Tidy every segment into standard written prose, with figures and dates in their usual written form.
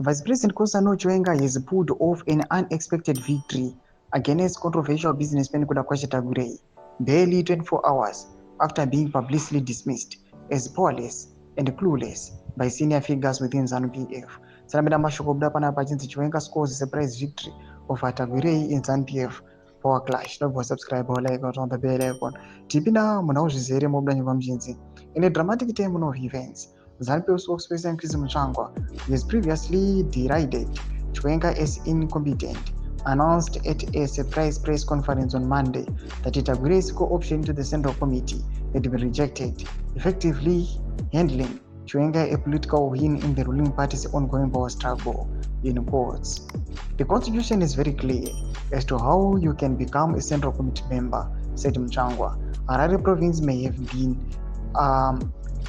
Vice President Nkosazana Chiwenga has pulled off an unexpected victory against controversial businessman KUTYA Tagwirei, barely 24 hours after being publicly dismissed as powerless and clueless by senior figures within ZANU-PF. Salamina mashoko buda panapa chinzi Chiwenga scores a surprise victory over Tagwirei in ZANU-PF power clash. Don't forget to subscribe or like or on the bell icon. Tipina munauzvizere mobda nyumba mchinzi. In a dramatic turn of events, ZANU-PF spokesperson Chris Muchangwa, who has previously derided Chiwenga as incompetent, announced at a surprise press conference on Monday that Tagwirei's co-option to the Central Committee had been rejected, effectively handling Chiwenga a political win in the ruling party's ongoing power struggle, in quotes. The constitution is very clear as to how you can become a Central Committee member, said Muchangwa. Harare province may have been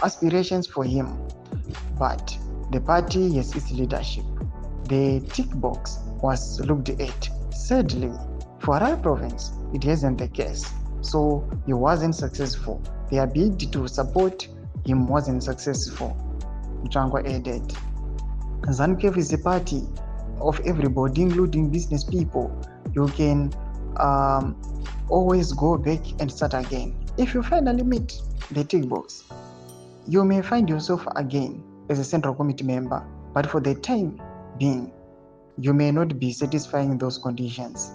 aspirations for him, but the party has its leadership. The tick box was looked at. Sadly, for Harare province, it isn't the case. So he wasn't successful. The ability to support him wasn't successful, Muchangwa added. ZANU-PF is a party of everybody, including business people. You can always go back and start again. If you finally meet the tick box, you may find yourself again as a Central Committee member, but for the time being, you may not be satisfying those conditions.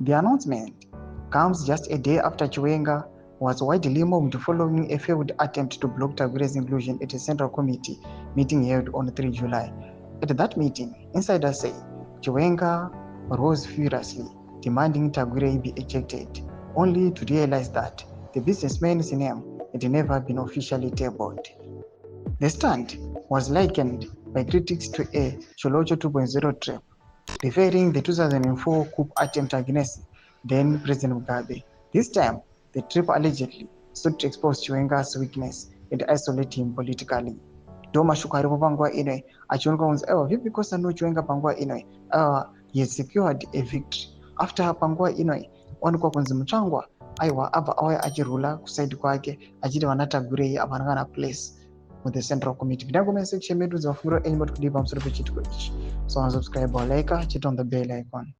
The announcement comes just a day after Chiwenga was widely mocked following a failed attempt to block Tagwirei's inclusion at a Central Committee meeting held on 3 July. At that meeting, insiders say Chiwenga rose furiously, demanding Tagwirei be ejected, only to realize that the businessman's name had never been officially tabled. The stunt was likened by critics to a Cholocho 2.0 trap, referring the 2004 coup attempt against then President Mugabe. This time, the trap allegedly sought to expose Chiwenga's weakness and isolate him politically. Doma Shukaripo Pangwa Inwe, achioneka kunzi vipi Nkosazana Chiwenga Pangwa Inwe, he has secured a victory. After Pangwa Inwe, onekwa kunzi Muchangwa aiwa abva auya achirula kusaidi kwake achiti vana Tagwirei avanangana place with the Central Committee. Vidangomene section medu dzavafungiro enyu kuti kudipa pamusoro pechitiko ichi. So subscribe or like, hit on the bell icon.